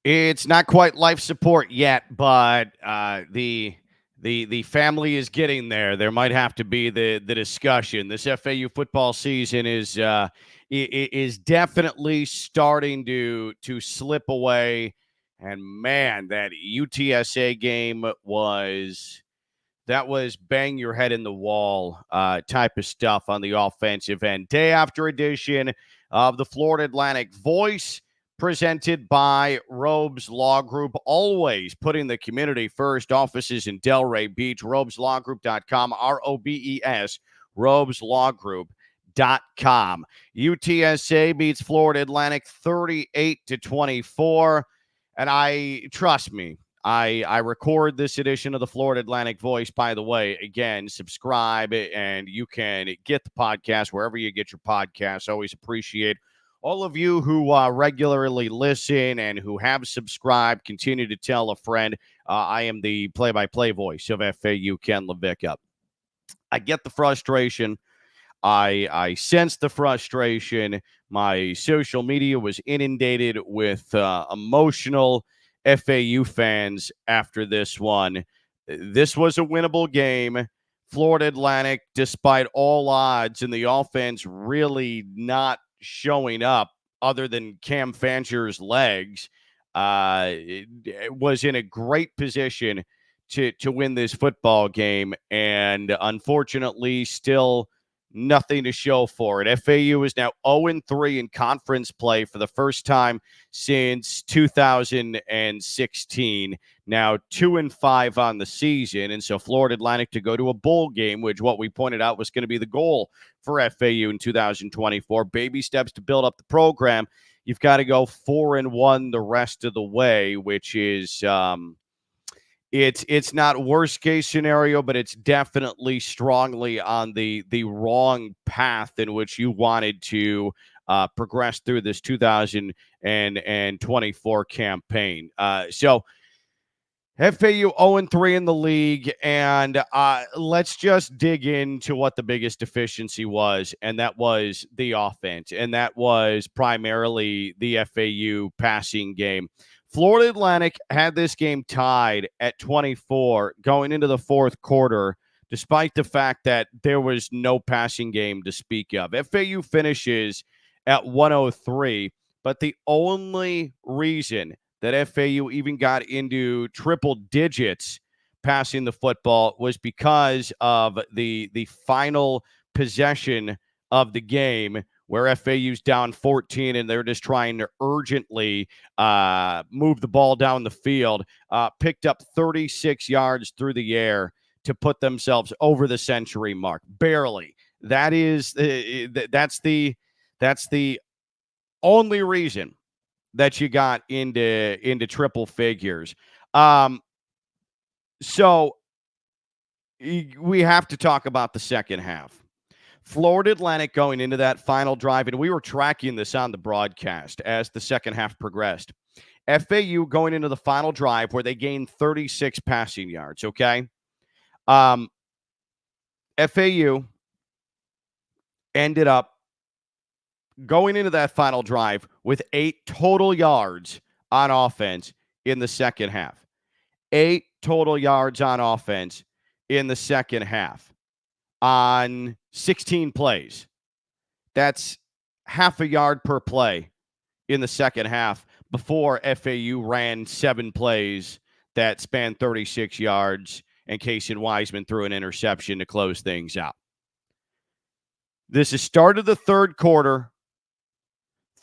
It's not quite life support yet, but the family is getting there. There might have to be the discussion. This FAU football season is definitely starting to slip away. And man, that UTSA game was bang your head in the wall type of stuff on the offensive end. Day after edition of the Florida Atlantic Voice, presented by Robes Law Group, always putting the community first. Offices in Delray Beach, robeslawgroup.com, ROBES, robeslawgroup.com. UTSA beats Florida Atlantic 38-24. And trust me, I record this edition of the Florida Atlantic Voice. By the way, again, subscribe and you can get the podcast wherever you get your podcasts. Always appreciate all of you who regularly listen and who have subscribed. Continue to tell a friend. I am the play-by-play voice of FAU, Ken Levicka. I get the frustration. I sense the frustration. My social media was inundated with emotional FAU fans after this one. This was a winnable game. Florida Atlantic, despite all odds, and the offense really not showing up other than Cam Fancher's legs, it was in a great position to win this football game. And unfortunately, still nothing to show for it. FAU is now 0-3 in conference play for the first time since 2016. Now 2-5 on the season. And so Florida Atlantic to go to a bowl game, which what we pointed out was going to be the goal for FAU in 2024. Baby steps to build up the program. You've got to go 4-1 the rest of the way, which is it's not worst case scenario, but it's definitely strongly on the wrong path in which you wanted to progress through this 2024 campaign. So FAU 0-3 in the league, and let's just dig into what the biggest deficiency was, and that was the offense, and that was primarily the FAU passing game. Florida Atlantic had this game tied at 24 going into the fourth quarter, despite the fact that there was no passing game to speak of. FAU finishes at 103, but the only reason that FAU even got into triple digits passing the football was because of the final possession of the game, where FAU's down 14 and they're just trying to urgently move the ball down the field, picked up 36 yards through the air to put themselves over the century mark. Barely. That's the only reason that you got into triple figures. So we have to talk about the second half. Florida Atlantic going into that final drive, and we were tracking this on the broadcast as the second half progressed. FAU going into the final drive where they gained 36 passing yards, okay? FAU ended up going into that final drive with 8 total yards on offense in the second half. 8 total yards on offense in the second half on 16 plays. That's half a yard per play in the second half before FAU ran 7 plays that spanned 36 yards, and Casey Wiseman threw an interception to close things out. This is start of the third quarter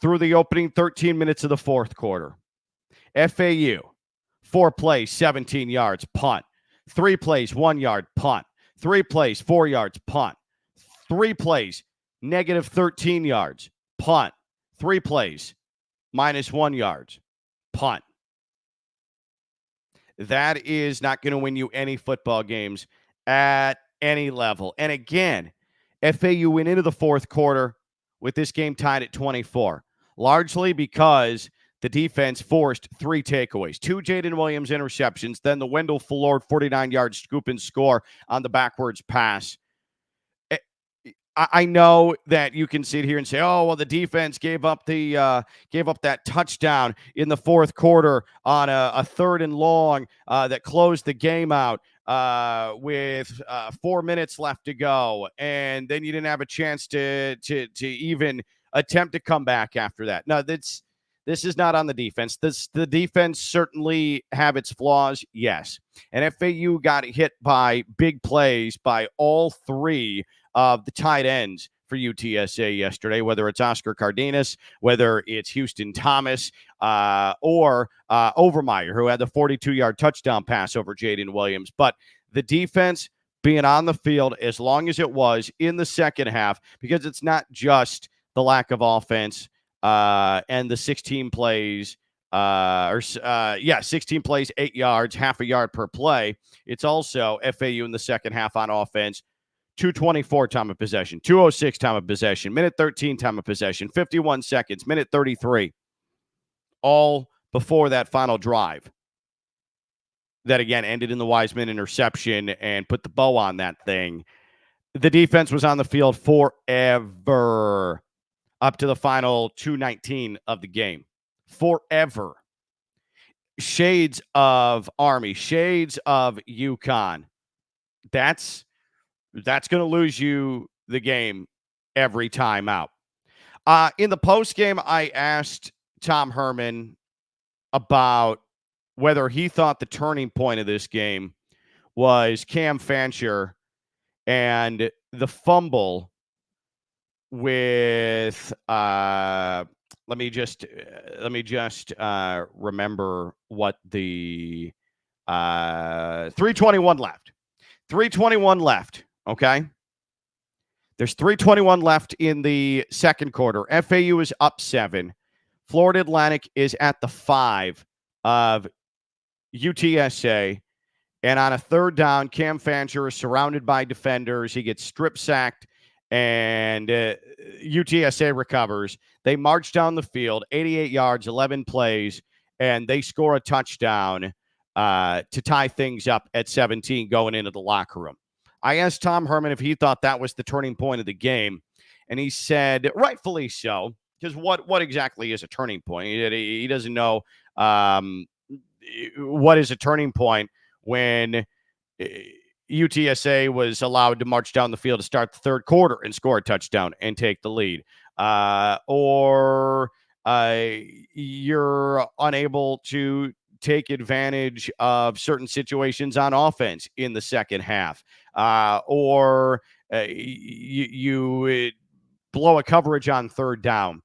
through the opening 13 minutes of the fourth quarter. FAU, 4 plays, 17 yards, punt. 3 plays, 1 yard, punt. 3 plays, 4 yards, punt. 3 plays, negative 13 yards, punt. 3 plays, minus 1 yards, punt. That is not going to win you any football games at any level. And again, FAU went into the fourth quarter with this game tied at 24, largely because the defense forced 3 takeaways, 2 Jaden Williams interceptions, then the Wendell Fullord 49-yard scoop and score on the backwards pass. I know that you can sit here and say, "Oh, well, the defense gave up that touchdown in the fourth quarter on a third and long that closed the game out with 4 minutes left to go, and then you didn't have a chance to even attempt to come back after that." No, this is not on the defense. The defense certainly have its flaws, yes, and FAU got hit by big plays by all three of the tight ends for UTSA yesterday, whether it's Oscar Cardenas, whether it's Houston Thomas, or Overmeyer, who had the 42-yard touchdown pass over Jaden Williams. But the defense being on the field as long as it was in the second half, because it's not just the lack of offense and the 16 plays, 16 plays, 8 yards, half a yard per play. It's also FAU in the second half on offense. 2:24 time of possession, 2:06 time of possession, minute 13 time of possession, 51 seconds, minute 33, all before that final drive that, again, ended in the Wiseman interception and put the bow on that thing. The defense was on the field forever up to the final 2:19 of the game. Forever. Shades of Army, shades of UConn. That's going to lose you the game every time out. In the postgame, I asked Tom Herman about whether he thought the turning point of this game was Cam Fancher and the fumble with let me just remember what the 3:21 left. 3:21 left. Okay. There's 3:21 left in the second quarter. FAU is up 7. Florida Atlantic is at the 5 of UTSA. And on a third down, Cam Fancher is surrounded by defenders. He gets strip sacked, and UTSA recovers. They march down the field, 88 yards, 11 plays, and they score a touchdown to tie things up at 17 going into the locker room. I asked Tom Herman if he thought that was the turning point of the game, and he said, rightfully so, because what exactly is a turning point? He doesn't know what is a turning point when UTSA was allowed to march down the field to start the third quarter and score a touchdown and take the lead, or you're unable to take advantage of certain situations on offense in the second half, or you blow a coverage on third down,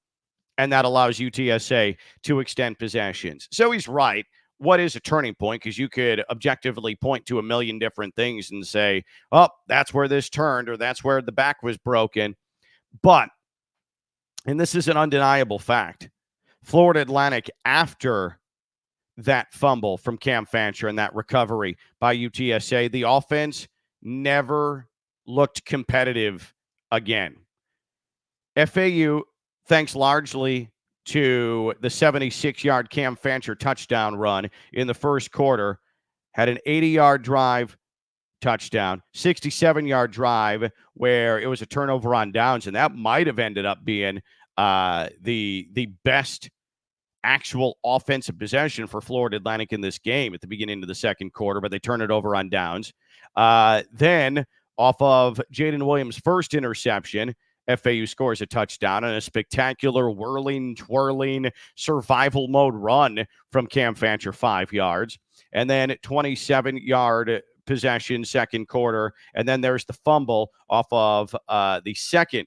and that allows UTSA to extend possessions. So he's right. What is a turning point? Because you could objectively point to a million different things and say, oh, that's where this turned, or that's where the back was broken. But, and this is an undeniable fact, Florida Atlantic, after that fumble from Cam Fancher and that recovery by UTSA, the offense never looked competitive again. FAU, thanks largely to the 76-yard Cam Fancher touchdown run in the first quarter, had an 80-yard drive touchdown, 67-yard drive where it was a turnover on downs, and that might have ended up being the best actual offensive possession for Florida Atlantic in this game at the beginning of the second quarter, but they turn it over on downs. Then off of Jaden Williams' first interception, FAU scores a touchdown and a spectacular whirling, twirling, survival mode run from Cam Fancher, 5 yards. And then 27-yard possession, second quarter. And then there's the fumble off of the second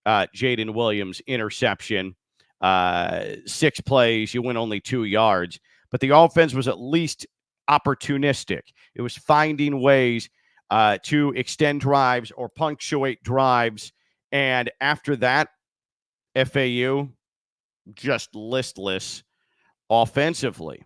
Jaden Williams interception. 6 plays, you win only 2 yards. But the offense was at least opportunistic. It was finding ways to extend drives or punctuate drives. And after that, FAU just listless offensively.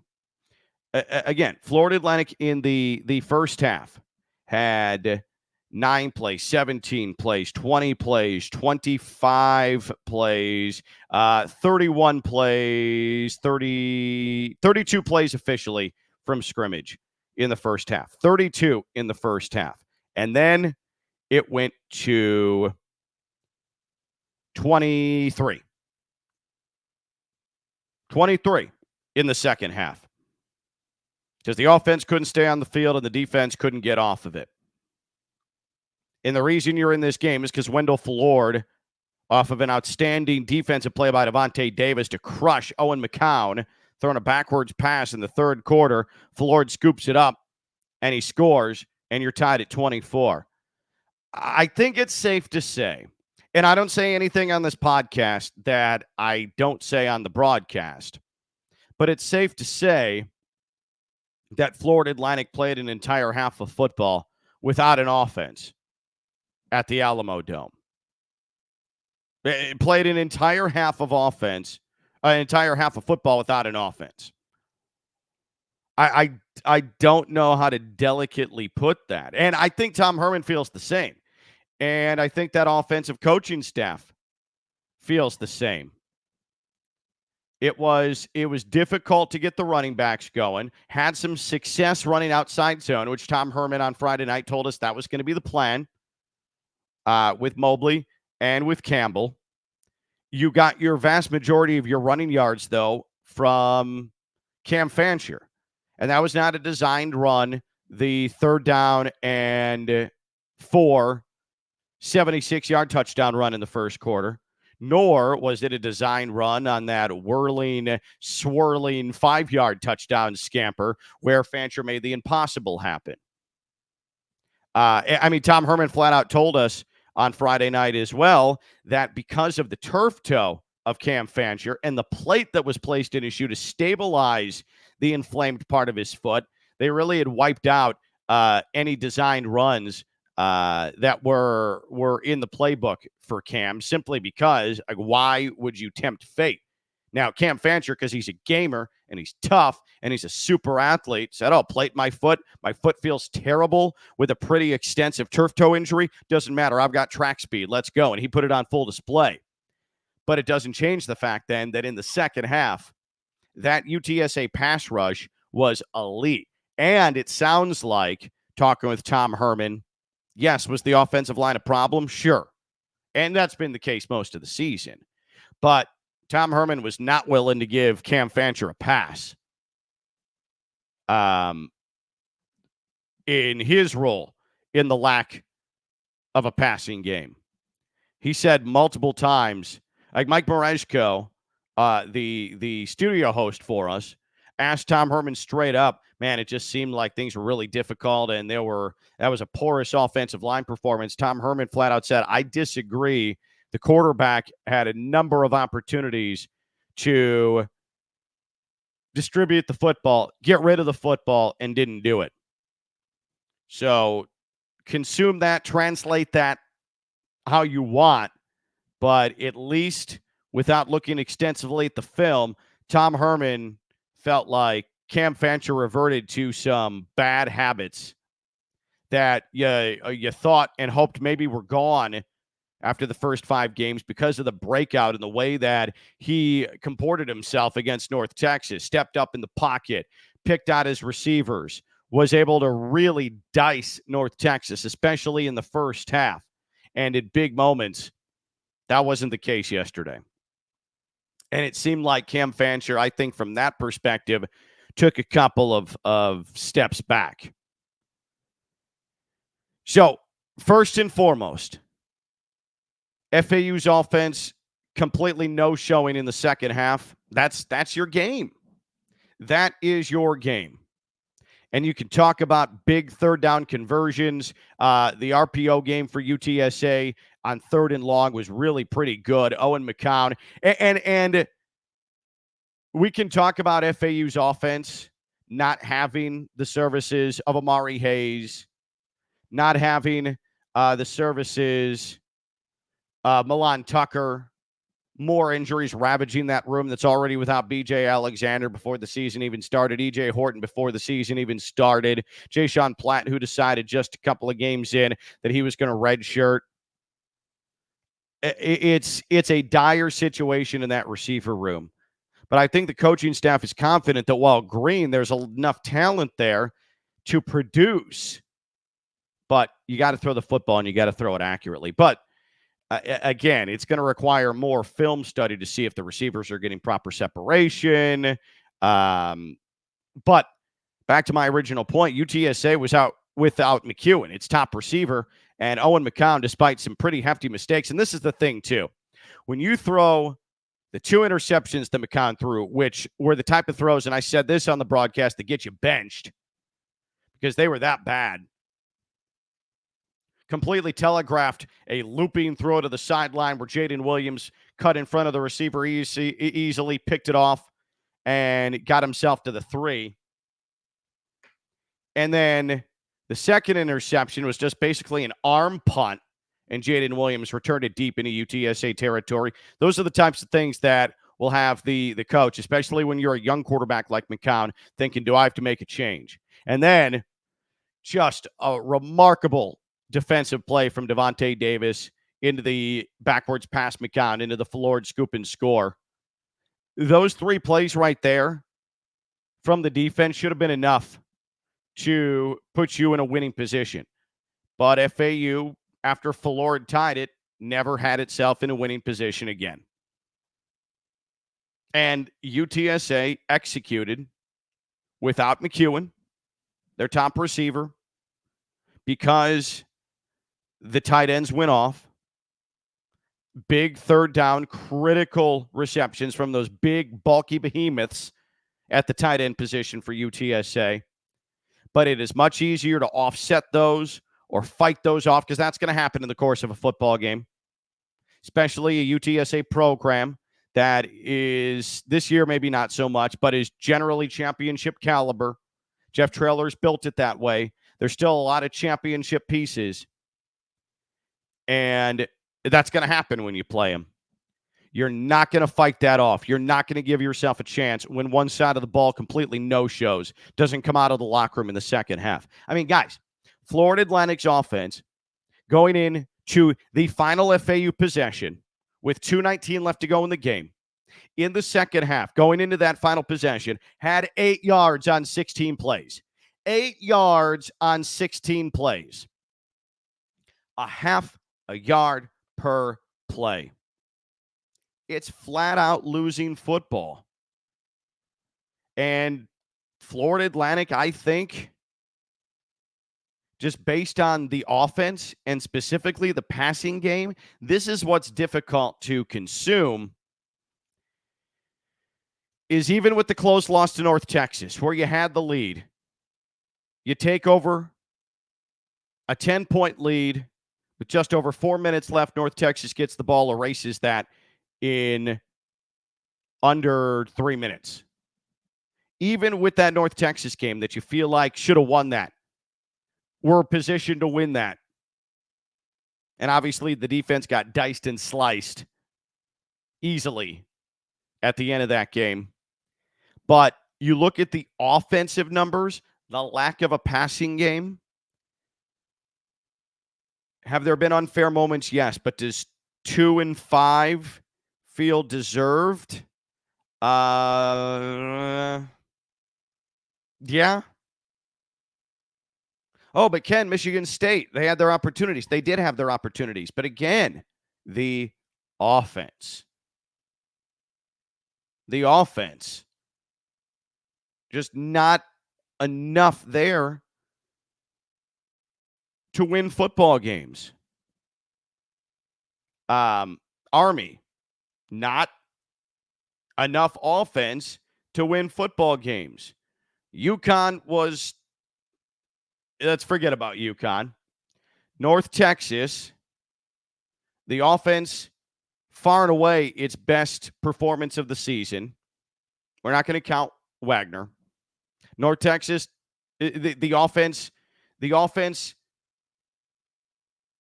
Again, Florida Atlantic in the first half had 9 plays, 17 plays, 20 plays, 25 plays, 31 plays, 32 plays officially from scrimmage in the first half. 32 in the first half. And then it went to 23. 23 in the second half. Because the offense couldn't stay on the field and the defense couldn't get off of it. And the reason you're in this game is because Wendell Fullord, off of an outstanding defensive play by Devontae Davis to crush Owen McCown, throwing a backwards pass in the third quarter. Fullord scoops it up, and he scores, and you're tied at 24. I think it's safe to say, and I don't say anything on this podcast that I don't say on the broadcast, but it's safe to say that Florida Atlantic played an entire half of football without an offense at the Alamo Dome. It played an entire half of offense, an entire half of football without an offense. I don't know how to delicately put that. And I think Tom Herman feels the same. And I think that offensive coaching staff feels the same. It was difficult to get the running backs going. Had some success running outside zone, which Tom Herman on Friday night told us that was going to be the plan with Mobley and with Campbell. You got your vast majority of your running yards, though, from Cam Fancher. And that was not a designed run, the 3rd down and 4 76-yard touchdown run in the first quarter. Nor was it a designed run on that whirling, swirling 5-yard touchdown scamper where Fancher made the impossible happen. Tom Herman flat out told us on Friday night as well that because of the turf toe of Cam Fancher and the plate that was placed in his shoe to stabilize the inflamed part of his foot, they really had wiped out any designed runs that were in the playbook for Cam, simply because, like, why would you tempt fate? Now, Cam Fancher, because he's a gamer and he's tough and he's a super athlete, said, "Oh, plate my foot. My foot feels terrible with a pretty extensive turf toe injury. Doesn't matter. I've got track speed. Let's go." And he put it on full display. But it doesn't change the fact then that in the second half, that UTSA pass rush was elite. And it sounds like, talking with Tom Herman, yes, was the offensive line a problem? Sure. And that's been the case most of the season. But Tom Herman was not willing to give Cam Fancher a pass in his role in the lack of a passing game. He said multiple times, like Mike Mareshko, the studio host for us, asked Tom Herman straight up, man, it just seemed like things were really difficult and that was a porous offensive line performance. Tom Herman flat out said, I disagree. The quarterback had a number of opportunities to distribute the football, get rid of the football, and didn't do it. So consume that, translate that how you want, but at least without looking extensively at the film, Tom Herman felt like Cam Fancher reverted to some bad habits that you thought and hoped maybe were gone after the first 5 games because of the breakout and the way that he comported himself against North Texas, stepped up in the pocket, picked out his receivers, was able to really dice North Texas, especially in the first half. And in big moments, that wasn't the case yesterday. And it seemed like Cam Fancher, I think from that perspective, took a couple of steps back. So, first and foremost, FAU's offense completely no showing in the second half. That's your game. That is your game. And you can talk about big third down conversions. The RPO game for UTSA on 3rd and long was really pretty good. Owen McCown. And we can talk about FAU's offense not having the services of Amari Hayes, not having the services Milan Tucker, more injuries ravaging that room that's already without B.J. Alexander before the season even started, E.J. Horton before the season even started, Ja'Shawn Platt, who decided just a couple of games in that he was going to redshirt. It's a dire situation in that receiver room. But I think the coaching staff is confident that while green, there's enough talent there to produce. But you got to throw the football and you got to throw it accurately. But Again, it's going to require more film study to see if the receivers are getting proper separation. But back to my original point, UTSA was out without McEwen, its top receiver, and Owen McCown, despite some pretty hefty mistakes. And this is the thing, too. When you throw the 2 interceptions that McCown threw, which were the type of throws, and I said this on the broadcast, that get you benched because they were that bad. Completely telegraphed a looping throw to the sideline where Jaden Williams cut in front of the receiver easily, picked it off, and got himself to the 3. And then the second interception was just basically an arm punt, and Jaden Williams returned it deep into UTSA territory. Those are the types of things that will have the coach, especially when you're a young quarterback like McCown, thinking, do I have to make a change? And then just a remarkable defensive play from Devontae Davis into the backwards pass McCown, into the floored scoop and score. Those 3 plays right there from the defense should have been enough to put you in a winning position. But FAU, after Florida tied it, never had itself in a winning position again. And UTSA executed without McEwen, their top receiver, because the tight ends went off. Big third down, critical receptions from those big, bulky behemoths at the tight end position for UTSA. But it is much easier to offset those or fight those off, because that's going to happen in the course of a football game, especially a UTSA program that is, this year maybe not so much, but is generally championship caliber. Jeff Traylor's built it that way. There's still a lot of championship pieces, and that's going to happen when you play them. You're not going to fight that off. You're not going to give yourself a chance when one side of the ball completely no-shows, doesn't come out of the locker room in the second half. I mean, guys, Florida Atlantic's offense going into the final FAU possession with 2:19 left to go in the game, in the second half, going into that final possession, had 8 yards on 16 plays. 8 yards on 16 plays. A half a yard per play. It's flat out losing football. And Florida Atlantic, I think, just based on the offense and specifically the passing game, this is what's difficult to consume, is even with the close loss to North Texas, where you had the lead, you take over a 10-point lead with just over 4 minutes left. North Texas gets the ball, erases that in under 3 minutes. Even with that North Texas game that you feel like should have won that, we're positioned to win that. And obviously the defense got diced and sliced easily at the end of that game. But you look at the offensive numbers, the lack of a passing game. Have there been unfair moments? Yes. But does 2 and 5 feel deserved? Yeah. Oh, but Ken, Michigan State, they had their opportunities. They did have their opportunities. But again, the offense. The offense. Just not enough there to win football games. Army, not enough offense to win football games. UConn was, let's forget about UConn. North Texas, the offense, far and away its best performance of the season. We're not going to count Wagner. North Texas, the offense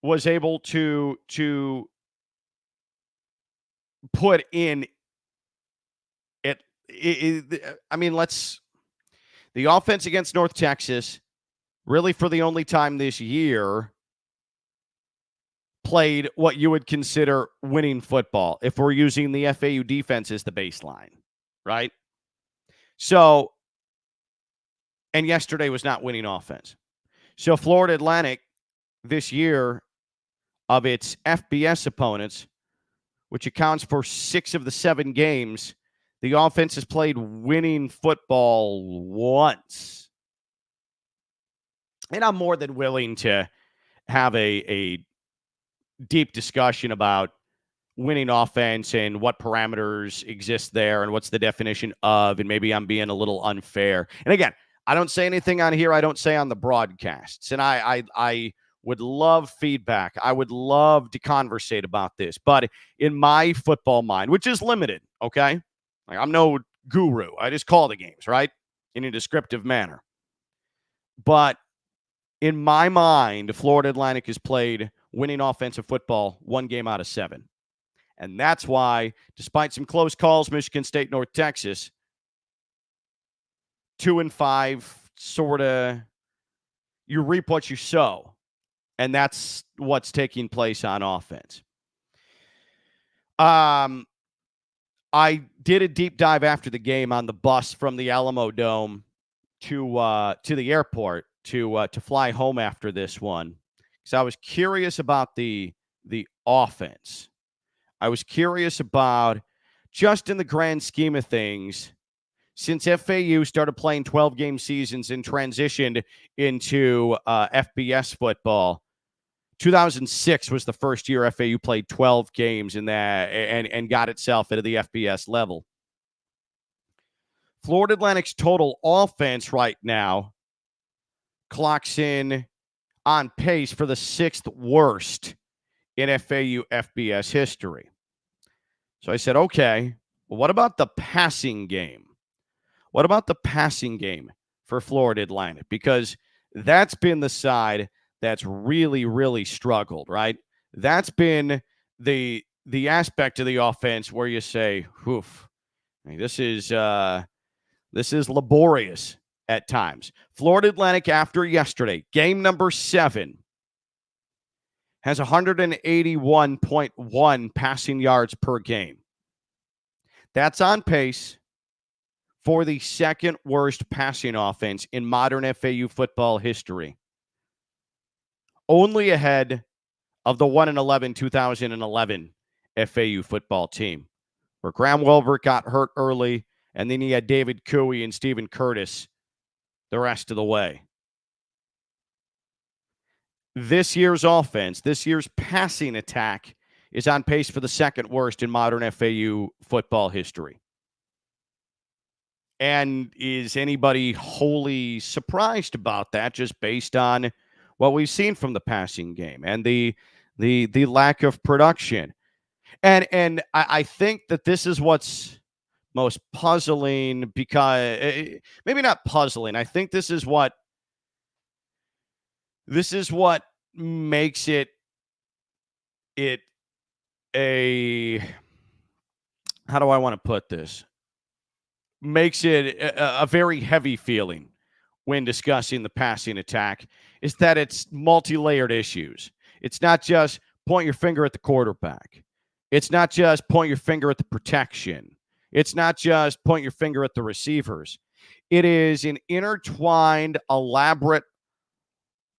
was able to put in it. I mean, the offense against North Texas, really for the only time this year, played what you would consider winning football if we're using the FAU defense as the baseline, right? So, and yesterday was not winning offense. So Florida Atlantic this year, of its FBS opponents, which accounts for 6 of the 7 games, the offense has played winning football once. And I'm more than willing to have a deep discussion about winning offense and what parameters exist there and what's the definition of, and maybe I'm being a little unfair. And again, I don't say anything on here I don't say on the broadcasts. And I would love feedback. I would love to conversate about this. But in my football mind, which is limited, okay? Like, I'm no guru. I just call the games, right? In a descriptive manner. But in my mind, Florida Atlantic has played winning offensive football 1 game out of 7. And that's why, despite some close calls, Michigan State, North Texas, 2-5, sort of, you reap what you sow. And that's what's taking place on offense. I did a deep dive after the game on the bus from the Alamo Dome to the airport to fly home after this one, because I was curious about the offense. I was curious about, just in the grand scheme of things, since FAU started playing 12-game seasons and transitioned into FBS football, 2006 was the first year FAU played 12 games in that and got itself into the FBS level. Florida Atlantic's total offense right now clocks in on pace for the 6th worst in FAU FBS history. So I said, okay, well, what about the passing game? What about the passing game for Florida Atlantic? Because that's been the side that's really, really struggled, right? That's been the aspect of the offense where you say, "Oof, I mean, this is laborious at times." Florida Atlantic, after yesterday, game number 7, has 181.1 passing yards per game. That's on pace for the 2nd worst passing offense in modern FAU football history. Only ahead of the 1-11 2011 FAU football team, where Graham Welbert got hurt early, and then he had David Cooey and Stephen Curtis the rest of the way. This year's offense, this year's passing attack, is on pace for the 2nd worst in modern FAU football history. And is anybody wholly surprised about that, just based on what we've seen from the passing game and the lack of production? And I think that this is what's most puzzling, because maybe not puzzling. I think this is what makes it a, how do I want to put this? Makes it a very heavy feeling when discussing the passing attack, is that it's multi-layered issues. It's not just point your finger at the quarterback. It's not just point your finger at the protection. It's not just point your finger at the receivers. It is an intertwined, elaborate,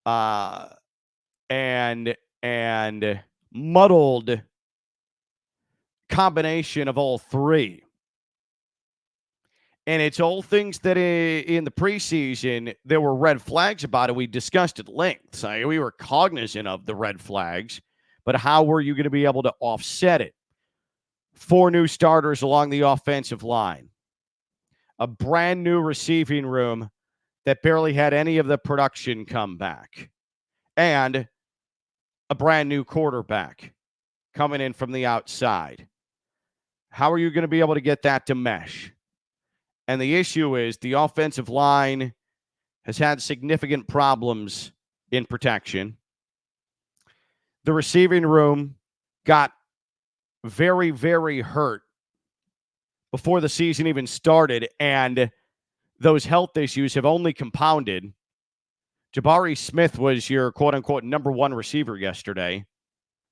and muddled combination of all three. And it's all things that in the preseason, there were red flags about it. We discussed at length. So we were cognizant of the red flags, but how were you going to be able to offset it? 4 new starters along the offensive line, a brand new receiving room that barely had any of the production come back, and a brand new quarterback coming in from the outside. How are you going to be able to get that to mesh? And the issue is the offensive line has had significant problems in protection. The receiving room got very, very hurt before the season even started, and those health issues have only compounded. Jabari Smith was your quote-unquote number 1 receiver yesterday,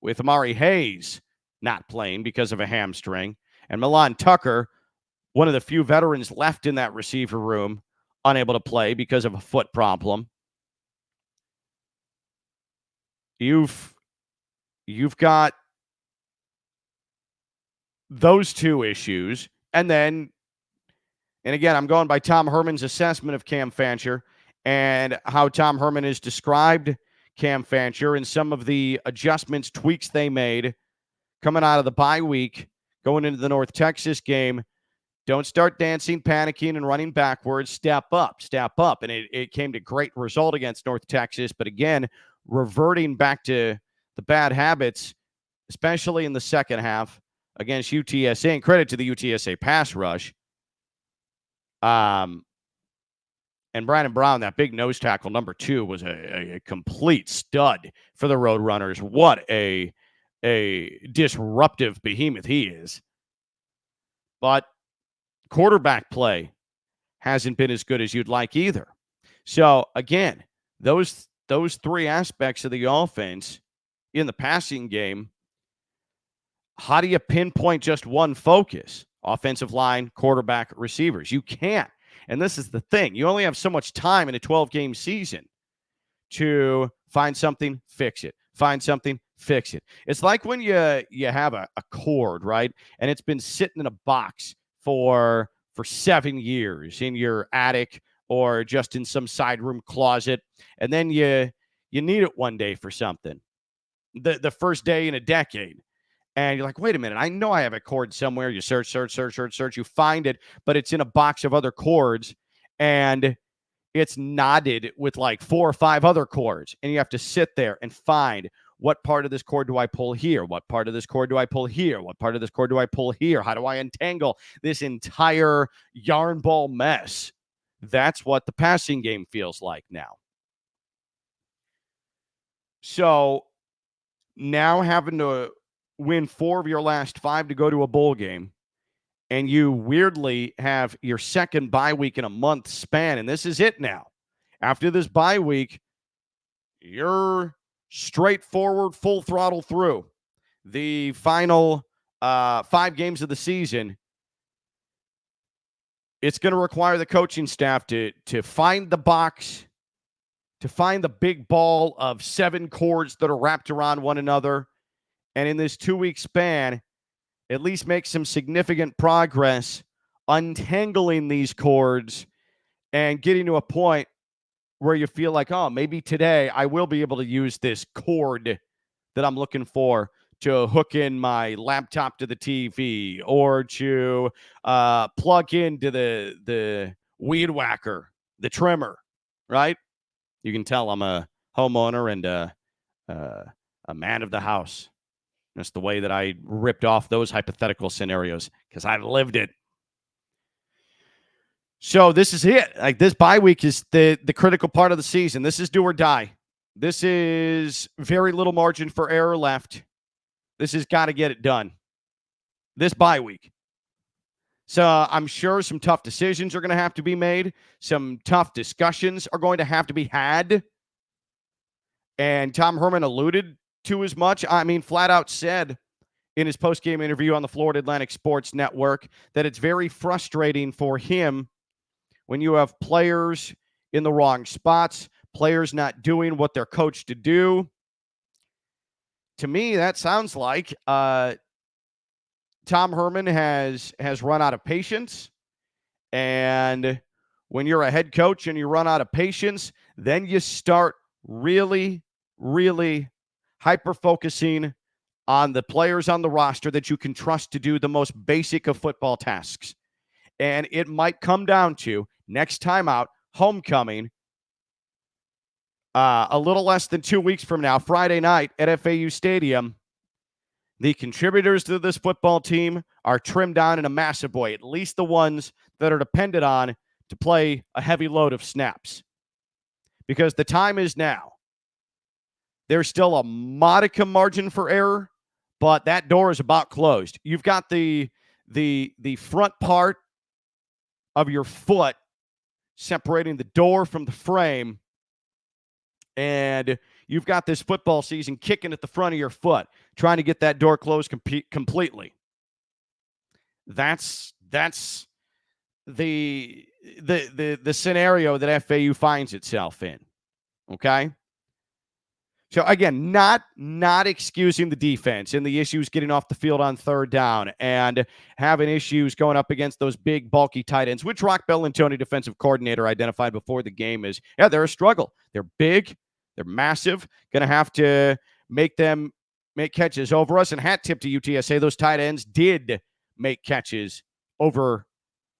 with Amari Hayes not playing because of a hamstring, and Milan Tucker, one of the few veterans left in that receiver room, unable to play because of a foot problem. You've you've got those two issues. And again, I'm going by Tom Herman's assessment of Cam Fancher and how Tom Herman has described Cam Fancher and some of the adjustments, tweaks they made coming out of the bye week, going into the North Texas game. Don't start dancing, panicking, and running backwards. Step up, step up. And it came to great result against North Texas. But again, reverting back to the bad habits, especially in the second half against UTSA. And credit to the UTSA pass rush. And Brandon Brown, that big nose tackle, number 2, was a complete stud for the Roadrunners. What a disruptive behemoth he is. But quarterback play hasn't been as good as you'd like either. So, again, those 3 aspects of the offense in the passing game, how do you pinpoint just one focus? Offensive line, quarterback, receivers. You can't. And this is the thing. You only have so much time in a 12-game season to find something, fix it. Find something, fix it. It's like when you have a cord, right? And it's been sitting in a box for 7 years in your attic or just in some side room closet. And then you need it one day for something. The first day in a decade. And you're like, wait a minute, I know I have a cord somewhere. You search. You find it, but it's in a box of other cords, and it's knotted with like 4 or 5 other cords. And you have to sit there and find, what part of this cord do I pull here? What part of this cord do I pull here? What part of this cord do I pull here? How do I untangle this entire yarn ball mess? That's what the passing game feels like now. So now having to win 4 of your last 5 to go to a bowl game, and you weirdly have your second bye week in a month span, and this is it now. After this bye week, you're straightforward, full throttle through the final 5 games of the season. It's going to require the coaching staff to find the box, to find the big ball of 7 cords that are wrapped around one another, and in this 2-week span, at least make some significant progress untangling these cords and getting to a point where you feel like, oh, maybe today I will be able to use this cord that I'm looking for to hook in my laptop to the TV or to plug into the weed whacker, the trimmer, right? You can tell I'm a homeowner and a man of the house. That's the way that I ripped off those hypothetical scenarios because I've lived it. So this is it. Like, this bye week is the critical part of the season. This is do or die. This is very little margin for error left. This has got to get it done. This bye week. So I'm sure some tough decisions are going to have to be made. Some tough discussions are going to have to be had. And Tom Herman alluded to as much. I mean, flat out said in his post-game interview on the Florida Atlantic Sports Network that it's very frustrating for him when you have players in the wrong spots, players not doing what they're coached to do. To me, that sounds like Tom Herman has run out of patience. And when you're a head coach and you run out of patience, then you start really, really hyper-focusing on the players on the roster that you can trust to do the most basic of football tasks. And it might come down to, next time out, homecoming, a little less than 2 weeks from now, Friday night at FAU Stadium, the contributors to this football team are trimmed down in a massive way, at least the ones that are dependent on to play a heavy load of snaps. Because the time is now. There's still a modicum margin for error, but that door is about closed. You've got the front part of your foot separating the door from the frame, and you've got this football season kicking at the front of your foot, trying to get that door closed completely. That's the scenario that FAU finds itself in. Okay? So again, not excusing the defense and the issues getting off the field on third down and having issues going up against those big, bulky tight ends, which Rock Bellantoni, defensive coordinator, identified before the game as, yeah, they're a struggle. They're big, they're massive, going to have to make catches over us. And hat tip to UTSA, those tight ends did make catches over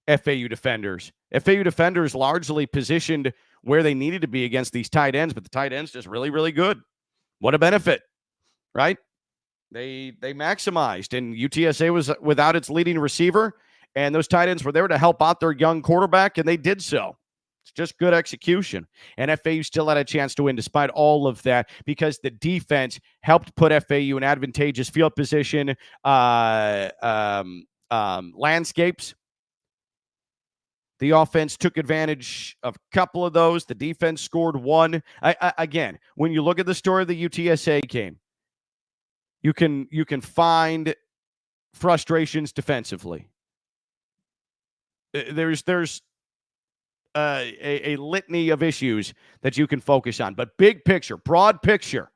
FAU defenders. FAU defenders largely positioned where they needed to be against these tight ends, but the tight ends just really, really good. What a benefit, right? They maximized, and UTSA was without its leading receiver, and those tight ends were there to help out their young quarterback, and they did so. It's just good execution. And FAU still had a chance to win despite all of that because the defense helped put FAU in advantageous field position, landscapes. The offense took advantage of a couple of those. The defense scored one. Again, when you look at the story of the UTSA game, you can find frustrations defensively. There's a litany of issues that you can focus on. But big picture, broad picture,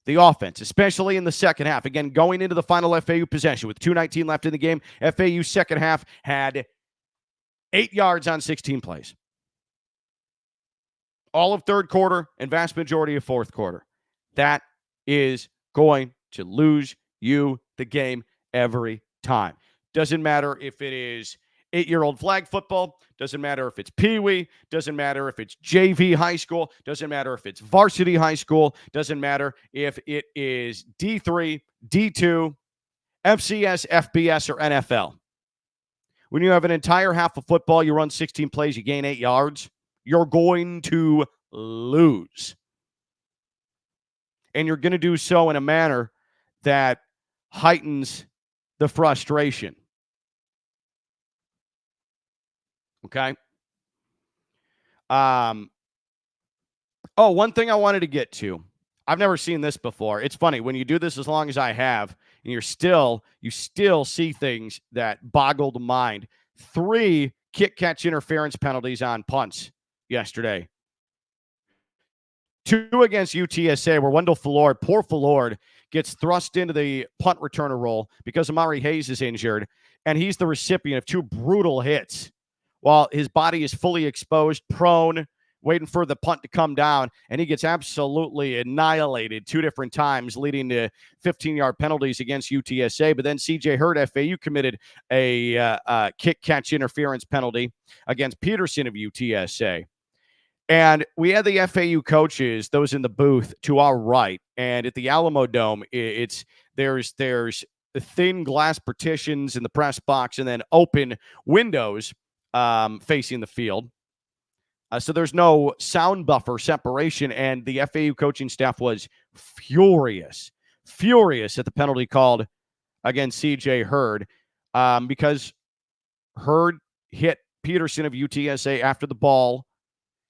the offense, especially in the second half. Again, going into the final FAU possession with 2:19 left in the game, FAU second half had 8 yards on 16 plays. All of third quarter and vast majority of fourth quarter. That is going to lose you the game every time. Doesn't matter if it is 8-year-old flag football, doesn't matter if it's Pee-wee, doesn't matter if it's JV high school, doesn't matter if it's varsity high school, doesn't matter if it is D3, D2, FCS, FBS, or NFL. When you have an entire half of football, you run 16 plays, you gain 8 yards, you're going to lose. And you're going to do so in a manner that heightens the frustration. Okay. One thing I wanted to get to. I've never seen this before. It's funny when you do this as long as I have, and you still see things that boggle the mind. 3 kick catch interference penalties on punts yesterday. 2 against UTSA, where Wendell Fallord, poor Fallord, gets thrust into the punt returner role because Amari Hayes is injured, and he's the recipient of 2 brutal hits while his body is fully exposed, prone, waiting for the punt to come down, and he gets absolutely annihilated 2 different times, leading to 15-yard penalties against UTSA. But then C.J. Hurd, FAU, committed a kick-catch interference penalty against Peterson of UTSA. And we had the FAU coaches, those in the booth to our right, and at the Alamo Dome, there's the thin glass partitions in the press box and then open windows facing the field. So there's no sound buffer separation, and the FAU coaching staff was furious at the penalty called against C.J. Hurd because Hurd hit Peterson of UTSA after the ball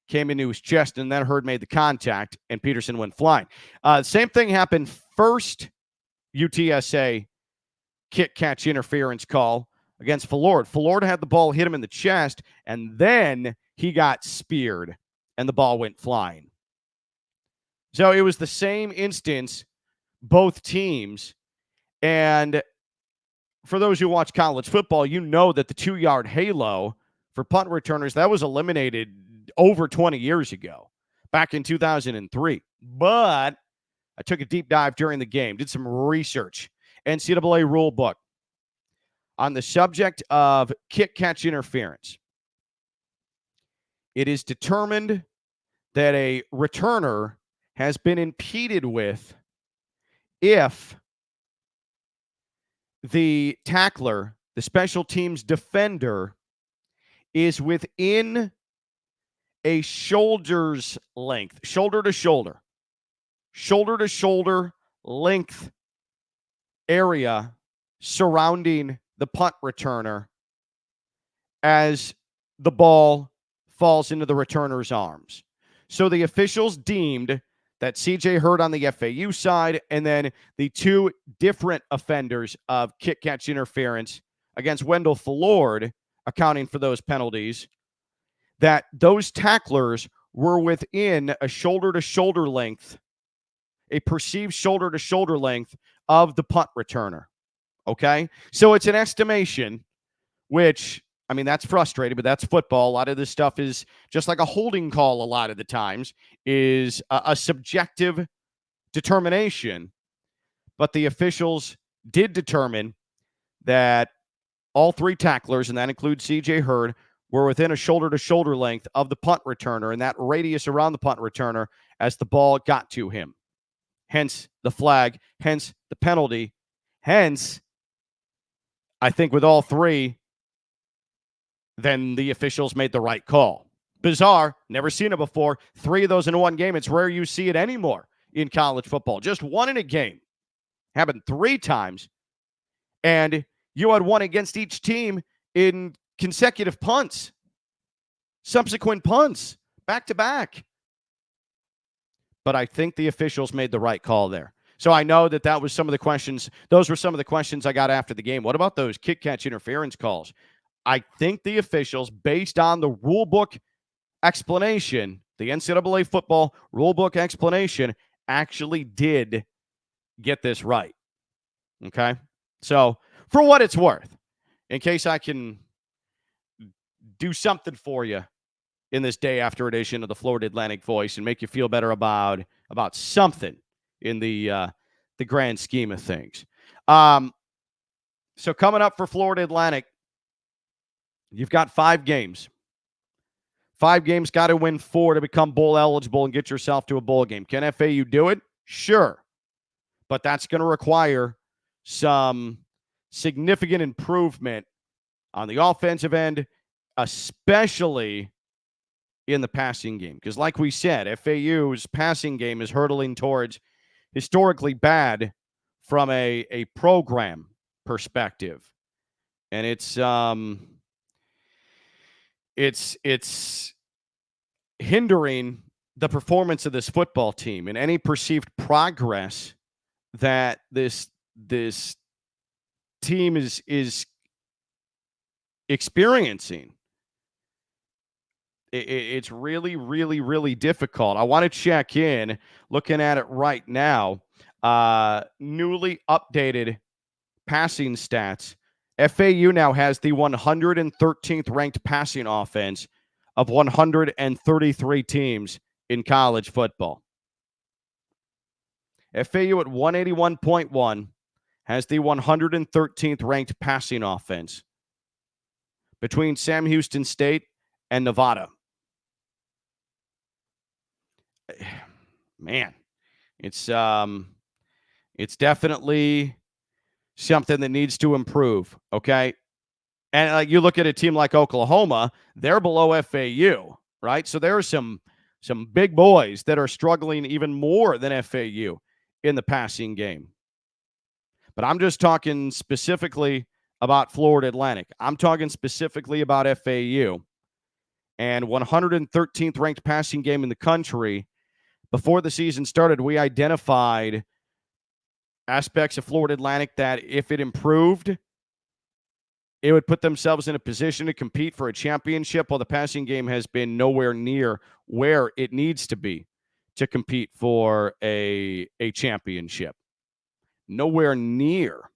came into his chest, and then Hurd made the contact, and Peterson went flying. Same thing happened first UTSA kick-catch interference call against Fallord. Fallord had the ball hit him in the chest, and then he got speared, and the ball went flying. So it was the same instance, both teams. And for those who watch college football, you know that the 2-yard halo for punt returners, that was eliminated over 20 years ago, back in 2003. But I took a deep dive during the game, did some research, NCAA rule book, on the subject of kick-catch interference. It is determined that a returner has been impeded with if the tackler, the special teams defender, is within a shoulder's length, shoulder to shoulder length area surrounding the punt returner as the ball falls into the returner's arms. So the officials deemed that C.J. Hurd on the FAU side and then the 2 different offenders of kick-catch interference against Wendell Fallord, accounting for those penalties, that those tacklers were within a shoulder-to-shoulder length, a perceived shoulder-to-shoulder length of the punt returner. Okay? So it's an estimation, which, I mean, that's frustrating, but that's football. A lot of this stuff is just like a holding call a lot of the times, is a subjective determination. But the officials did determine that all three tacklers, and that includes C.J. Hurd, were within a shoulder-to-shoulder length of the punt returner and that radius around the punt returner as the ball got to him. Hence the flag, hence the penalty, hence, I think with all three, then the officials made the right call. Bizarre, never seen it before. 3 of those in one game. It's rare you see it anymore in college football. Just one in a game. Happened 3 times. And you had one against each team in consecutive punts. Subsequent punts. Back to back. But I think the officials made the right call there. So I know that was some of the questions. Those were some of the questions I got after the game. What about those kick catch interference calls? I think the officials, based on the rule book explanation, the NCAA football rule book explanation, actually did get this right. Okay? So, for what it's worth, in case I can do something for you in this day after edition of the Florida Atlantic Voice and make you feel better about something in the grand scheme of things. So coming up for Florida Atlantic, you've got 5 games. 5 games, got to win 4 to become bowl eligible and get yourself to a bowl game. Can FAU do it? Sure. But that's going to require some significant improvement on the offensive end, especially in the passing game. Because like we said, FAU's passing game is hurtling towards historically bad from a program perspective. And it's hindering the performance of this football team and any perceived progress that this team is experiencing. It's really, really, really difficult. I want to check in, looking at it right now, newly updated passing stats. FAU now has the 113th ranked passing offense of 133 teams in college football. FAU at 181.1 has the 113th ranked passing offense between Sam Houston State and Nevada. Man, it's definitely something that needs to improve, okay? And like you look at a team like Oklahoma, they're below FAU, right? So there are some big boys that are struggling even more than FAU in the passing game. But I'm just talking specifically about Florida Atlantic. I'm talking specifically about FAU. And 113th ranked passing game in the country. Before the season started, we identified aspects of Florida Atlantic that if it improved, it would put themselves in a position to compete for a championship, while the passing game has been nowhere near where it needs to be to compete for a championship. Nowhere near.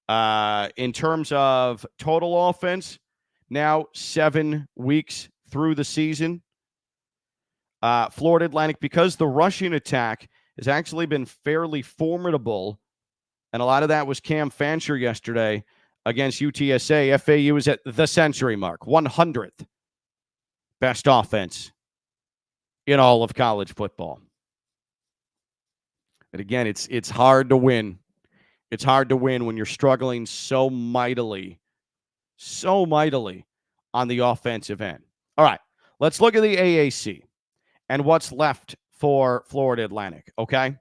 In terms of total offense, now 7 weeks through the season, Florida Atlantic, because the rushing attack has actually been fairly formidable, and a lot of that was Cam Fancher yesterday against UTSA. FAU is at the century mark, 100th best offense in all of college football. And again, it's hard to win. It's hard to win when you're struggling so mightily on the offensive end. All right, let's look at the AAC and what's left for Florida Atlantic, okay?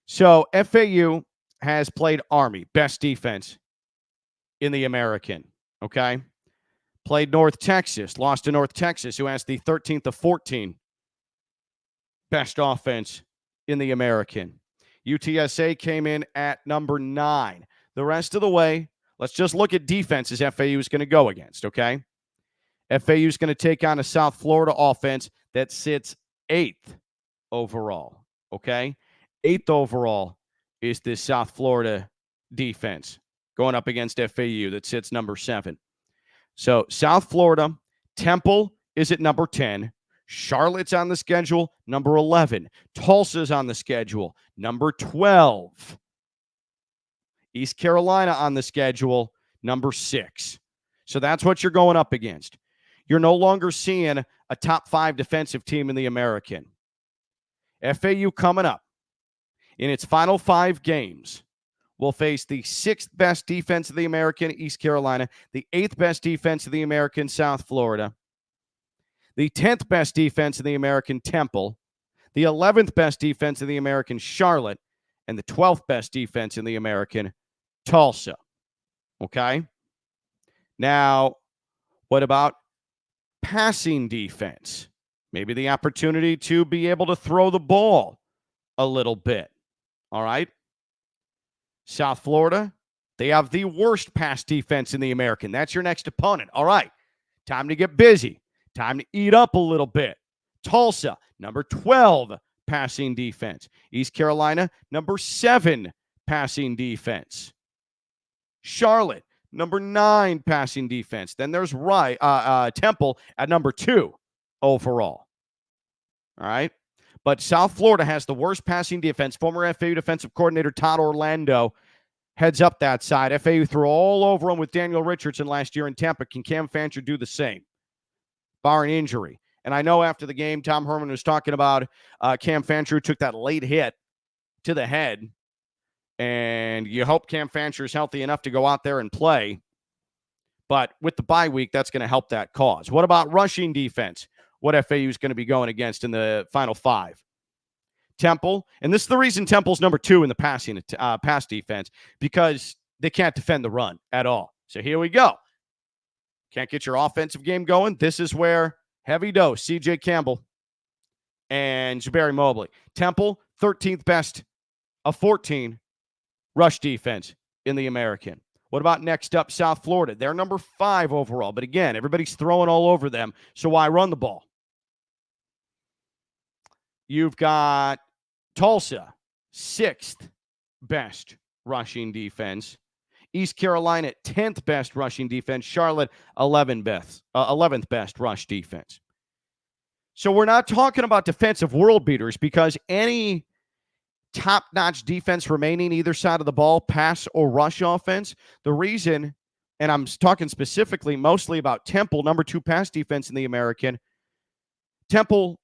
So FAU has played Army, best defense in the American, okay? Played North Texas, lost to North Texas, who has the 13th of 14 best offense in the American. UTSA came in at number 9. The rest of the way, let's just look at defenses FAU is going to go against, okay? FAU is going to take on a South Florida offense that sits 8th overall, okay? 8th overall is this South Florida defense going up against FAU that sits number 7. So South Florida, Temple is at number 10. Charlotte's on the schedule, number 11. Tulsa's on the schedule, number 12. East Carolina on the schedule, number 6. So that's what you're going up against. You're no longer seeing a top 5 defensive team in the American. FAU coming up in its final 5 games will face the 6th best defense of the American, East Carolina, the 8th best defense of the American, South Florida, the 10th best defense of the American, Temple, the 11th best defense of the American, Charlotte, and the 12th best defense in the American, Tulsa. Okay? Now, what about passing defense? Maybe the opportunity to be able to throw the ball a little bit. All right? South Florida, they have the worst pass defense in the American. That's your next opponent. All right. Time to get busy. Time to eat up a little bit. Tulsa, number 12 passing defense. East Carolina, number 7 passing defense. Charlotte, number 9 passing defense. Then there's Temple at number 2 overall. All right. But South Florida has the worst passing defense. Former FAU defensive coordinator Todd Orlando heads up that side. FAU threw all over him with Daniel Richardson last year in Tampa. Can Cam Fancher do the same, barring injury? And I know after the game, Tom Herman was talking about Cam Fancher, who took that late hit to the head. And you hope Cam Fancher is healthy enough to go out there and play. But with the bye week, that's going to help that cause. What about rushing defense? What FAU is going to be going against in the final 5. Temple, and this is the reason Temple's number 2 in the pass defense, because they can't defend the run at all. So here we go. Can't get your offensive game going. This is where heavy dose, C.J. Campbell and Jabari Mobley. Temple, 13th best of 14 rush defense in the American. What about next up, South Florida? They're number 5 overall. But again, everybody's throwing all over them, so why run the ball? You've got Tulsa, 6th best rushing defense. East Carolina, 10th best rushing defense. Charlotte, 11th best rush defense. So we're not talking about defensive world beaters, because any top-notch defense remaining either side of the ball, pass or rush offense, the reason, and I'm talking specifically mostly about Temple, number 2 pass defense in the American, Temple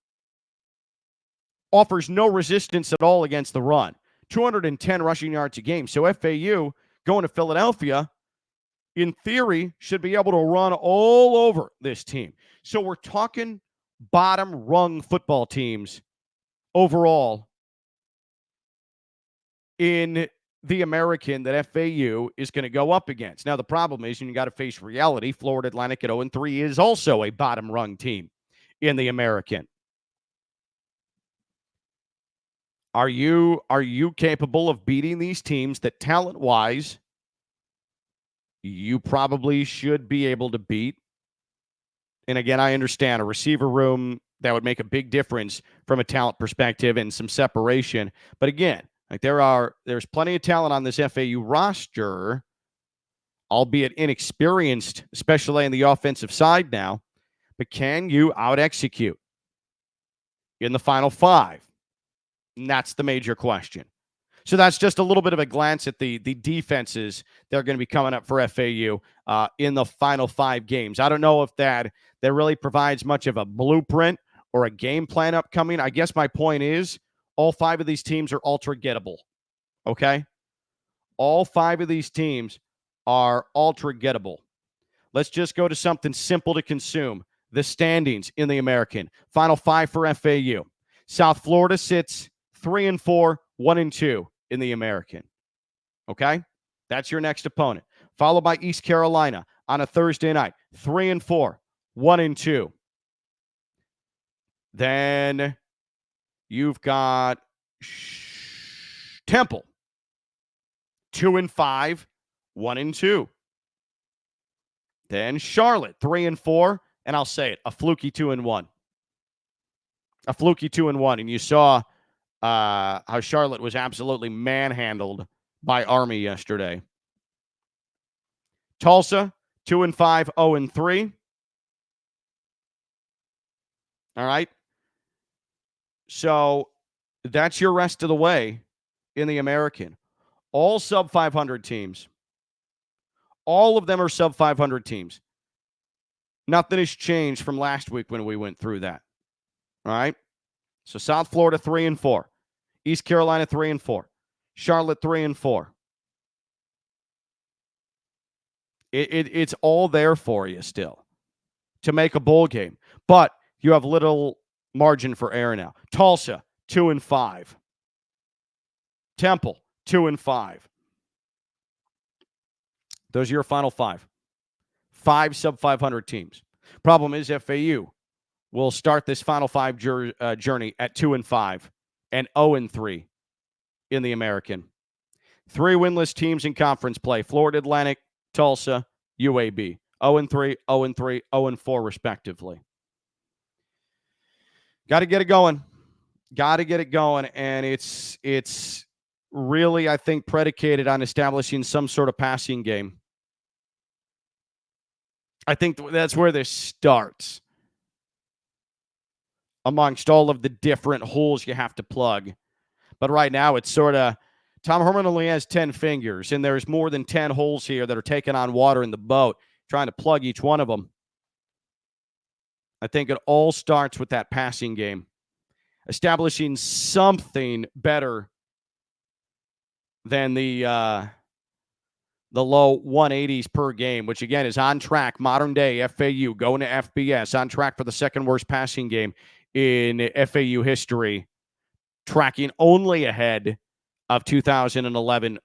offers no resistance at all against the run. 210 rushing yards a game. So FAU going to Philadelphia, in theory, should be able to run all over this team. So we're talking bottom rung football teams overall in the American that FAU is going to go up against. Now, the problem is, and you got to face reality, Florida Atlantic at 0-3 is also a bottom rung team in the American. Are you capable of beating these teams that talent-wise you probably should be able to beat? And again, I understand a receiver room that would make a big difference from a talent perspective and some separation. But again, like there's plenty of talent on this FAU roster, albeit inexperienced, especially on the offensive side now. But can you out-execute in the final 5? And that's the major question. So that's just a little bit of a glance at the defenses that are going to be coming up for FAU in the final 5 games. I don't know if that really provides much of a blueprint or a game plan upcoming. I guess my point is all 5 of these teams are ultra gettable. Okay? All 5 of these teams are ultra gettable. Let's just go to something simple to consume. The standings in the American. Final 5 for FAU. South Florida sits 3-4, 1-2 in the American. Okay? That's your next opponent. Followed by East Carolina on a Thursday night. 3-4, 1-2. Then you've got Temple. 2-5, 1-2. Then Charlotte, 3-4, and I'll say it, a fluky 2-1. A fluky 2-1. And you saw how Charlotte was absolutely manhandled by Army yesterday. Tulsa, 2-5, 0-3. All right. So that's your rest of the way in the American. All sub 500 teams. All of them are sub 500 teams. Nothing has changed from last week when we went through that. All right. So South Florida 3-4. East Carolina 3-4. Charlotte 3-4. It's all there for you still to make a bowl game. But you have little margin for error now. Tulsa, 2-5. Temple, 2-5. Those are your final five. 5 sub 500 teams. Problem is FAU will start this final five journey at 2-5 and 0-3 in the American. 3 winless teams in conference play. Florida Atlantic, Tulsa, UAB. 0-3, 0-3, 0-4 respectively. Got to get it going. Got to get it going. And it's really, I think, predicated on establishing some sort of passing game. I think that's where this starts. Amongst all of the different holes you have to plug. But right now, it's sort of, Tom Herman only has 10 fingers, and there's more than 10 holes here that are taking on water in the boat, trying to plug each one of them. I think it all starts with that passing game. Establishing something better than the low 180s per game, which, again, is on track. Modern day FAU going to FBS, on track for the second worst passing game in FAU history, tracking only ahead of 2011,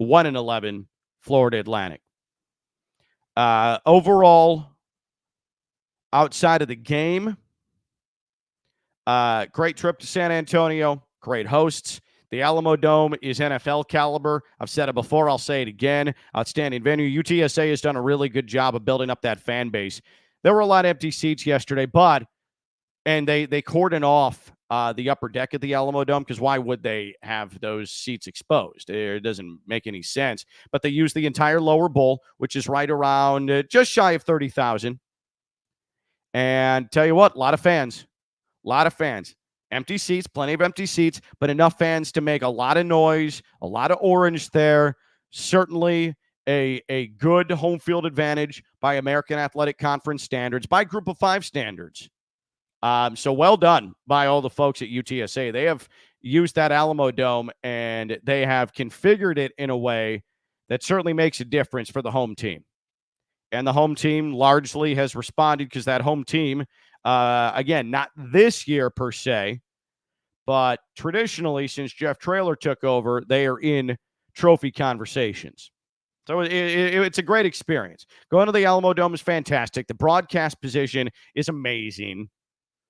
1-11 Florida Atlantic. Overall, outside of the game, great trip to San Antonio, great hosts. The Alamo Dome is NFL caliber. I've said it before. I'll say it again. Outstanding venue. UTSA has done a really good job of building up that fan base. There were a lot of empty seats yesterday, and they cordoned off the upper deck of the Alamo Dome, because why would they have those seats exposed? It doesn't make any sense. But they used the entire lower bowl, which is right around just shy of 30,000. And tell you what, a lot of fans. Empty seats, plenty of empty seats, but enough fans to make a lot of noise, a lot of orange there. Certainly a good home field advantage by American Athletic Conference standards, by Group of 5 standards. So well done by all the folks at UTSA. They have used that Alamo Dome, and they have configured it in a way that certainly makes a difference for the home team. And the home team largely has responded, because that home team, again, not this year per se, but traditionally, since Jeff Traylor took over, they are in trophy conversations. So it's a great experience. Going to the Alamo Dome is fantastic. The broadcast position is amazing.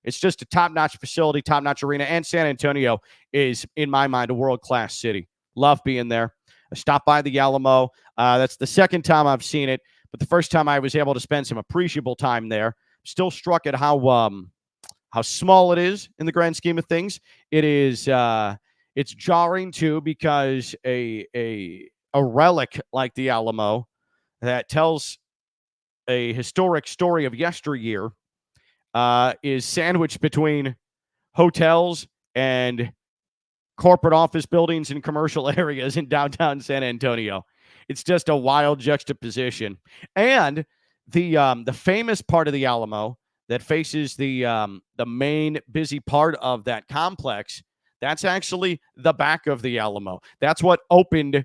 It's just a top-notch facility, top-notch arena, and San Antonio is, in my mind, a world-class city. Love being there. I stopped by the Alamo. That's the second time I've seen it, but the first time I was able to spend some appreciable time there. Still struck at how small it is in the grand scheme of things. It is it's jarring too, because a relic like the Alamo that tells a historic story of yesteryear is sandwiched between hotels and corporate office buildings and commercial areas in downtown San Antonio. It's just a wild juxtaposition. And the famous part of the Alamo that faces the main busy part of that complex, that's actually the back of the Alamo. That's what opened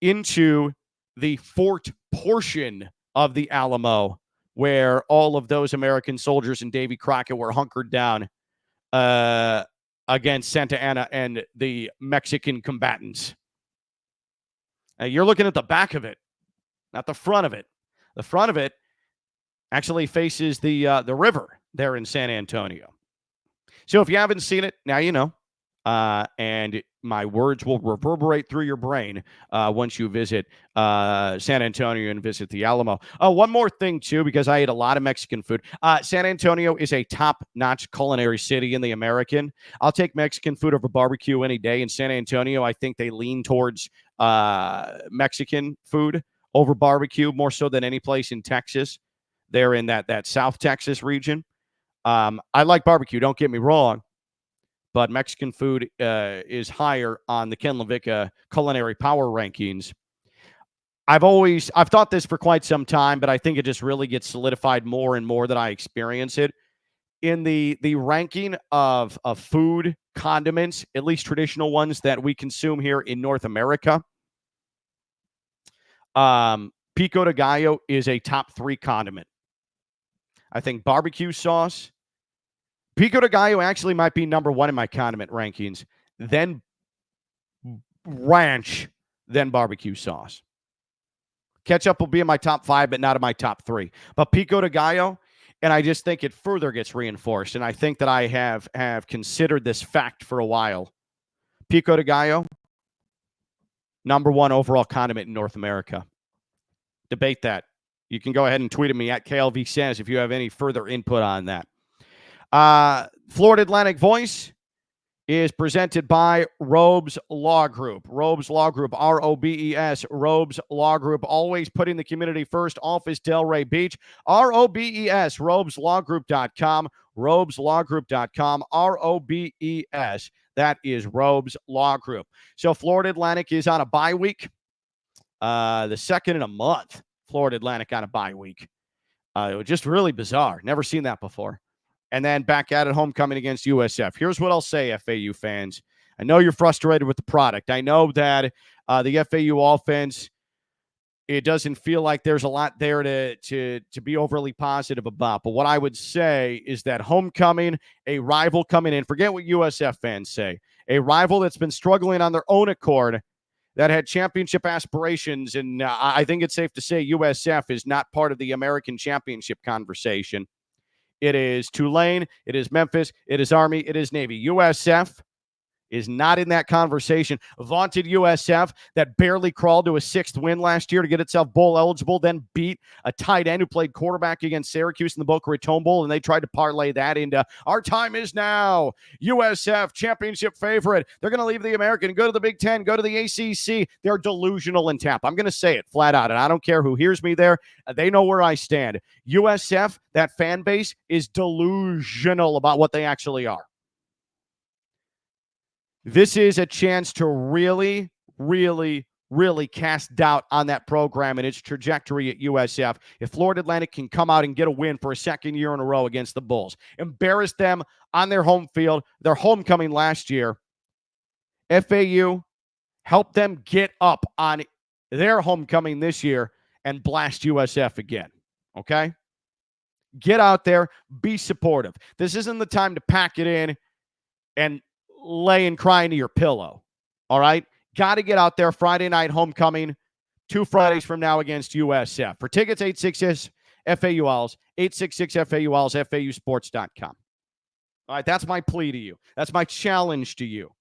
into the fort portion of the Alamo, where all of those American soldiers and Davy Crockett were hunkered down against Santa Anna and the Mexican combatants. You're looking at the back of it, not the front of it. The front of it actually faces the river there in San Antonio. So if you haven't seen it, now you know. And my words will reverberate through your brain once you visit San Antonio and visit the Alamo. Oh, one more thing, too, because I ate a lot of Mexican food. San Antonio is a top-notch culinary city in the American. I'll take Mexican food over barbecue any day. In San Antonio, I think they lean towards Mexican food over barbecue more so than any place in Texas. They're in that South Texas region. I like barbecue, don't get me wrong, but Mexican food is higher on the Ken LaVicka culinary power rankings. I've thought this for quite some time, but I think it just really gets solidified more and more that I experience it. In the ranking of food, condiments, at least traditional ones that we consume here in North America, pico de gallo is a top 3 condiment. I think barbecue sauce, pico de gallo actually might be number 1 in my condiment rankings, then ranch, then barbecue sauce. Ketchup will be in my top 5, but not in my top 3. But pico de gallo, and I just think it further gets reinforced, and I think that I have considered this fact for a while. Pico de gallo, number 1 overall condiment in North America. Debate that. You can go ahead and tweet at me at KLV Says if you have any further input on that. Florida Atlantic Voice is presented by Robes Law Group. Robes Law Group, ROBES, Robes Law Group, always putting the community first. Office Delray Beach, ROBES, robeslawgroup.com, robeslawgroup.com, ROBES. That is Robes Law Group. So Florida Atlantic is on a bye week. The second in a month, Florida Atlantic on a bye week. It was just really bizarre. Never seen that before. And then back at it, homecoming against USF. Here's what I'll say, FAU fans. I know you're frustrated with the product. I know that the FAU offense, it doesn't feel like there's a lot there to be overly positive about. But what I would say is that homecoming, a rival coming in, forget what USF fans say, a rival that's been struggling on their own accord, that had championship aspirations, and I think it's safe to say USF is not part of the American championship conversation. It is Tulane, it is Memphis, it is Army, it is Navy. USF is not in that conversation. Vaunted USF that barely crawled to a 6th win last year to get itself bowl eligible, then beat a tight end who played quarterback against Syracuse in the Boca Raton Bowl, and they tried to parlay that into our time is now. USF championship favorite. They're going to leave the American, go to the Big Ten, go to the ACC. They're delusional in Tampa. I'm going to say it flat out, and I don't care who hears me there. They know where I stand. USF, that fan base, is delusional about what they actually are. This is a chance to really, really, really cast doubt on that program and its trajectory at USF. If Florida Atlantic can come out and get a win for a second year in a row against the Bulls, embarrass them on their home field, their homecoming last year, FAU, help them get up on their homecoming this year and blast USF again, okay? Get out there, be supportive. This isn't the time to pack it in and lay and cry into your pillow. All right? Got to get out there Friday night homecoming, 2 Fridays from now against USF. For tickets, 866 FAU Owls, 866 FAU Owls, FAUsports.com. All right, that's my plea to you. That's my challenge to you.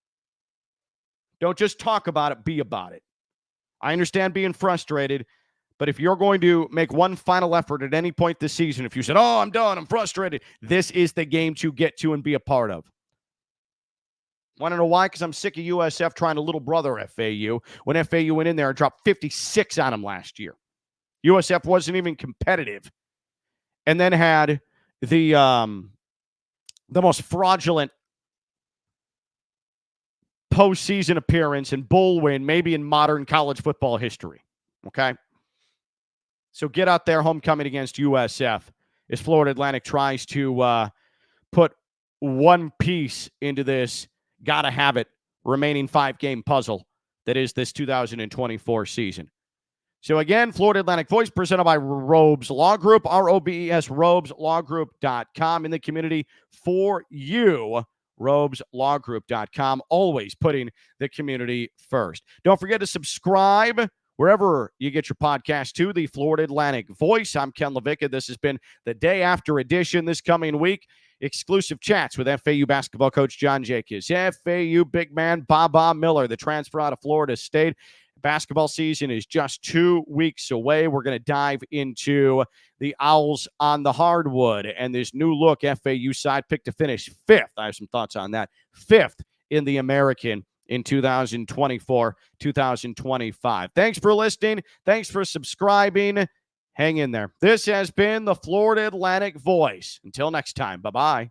Don't just talk about it, be about it. I understand being frustrated, but if you're going to make one final effort at any point this season, if you said, oh, I'm done, I'm frustrated, this is the game to get to and be a part of. Want to know why? Because I'm sick of USF trying to little brother FAU when FAU went in there and dropped 56 on them last year. USF wasn't even competitive. And then had the most fraudulent postseason appearance and bowl win maybe in modern college football history. Okay? So get out there homecoming against USF as Florida Atlantic tries to put one piece into this gotta have it remaining 5-game puzzle that is this 2024 season. So again, Florida Atlantic Voice presented by Robes Law Group, ROBES, robeslawgroup.com, in the community for you, robeslawgroup.com, always putting the community first. Don't forget to subscribe wherever you get your podcast to the Florida Atlantic Voice. I'm Ken LaVicka. This has been the day after edition this coming week. exclusive chats with FAU basketball coach John Jacobs, FAU big man Baba Miller, the transfer out of Florida State. Basketball season is just 2 weeks away. We're going to dive into the Owls on the hardwood and this new look FAU side picked to finish 5th. I have some thoughts on that. 5th in the American in 2024, 2025. Thanks for listening. Thanks for subscribing. Hang in there. This has been the Florida Atlantic Voice. Until next time, bye-bye.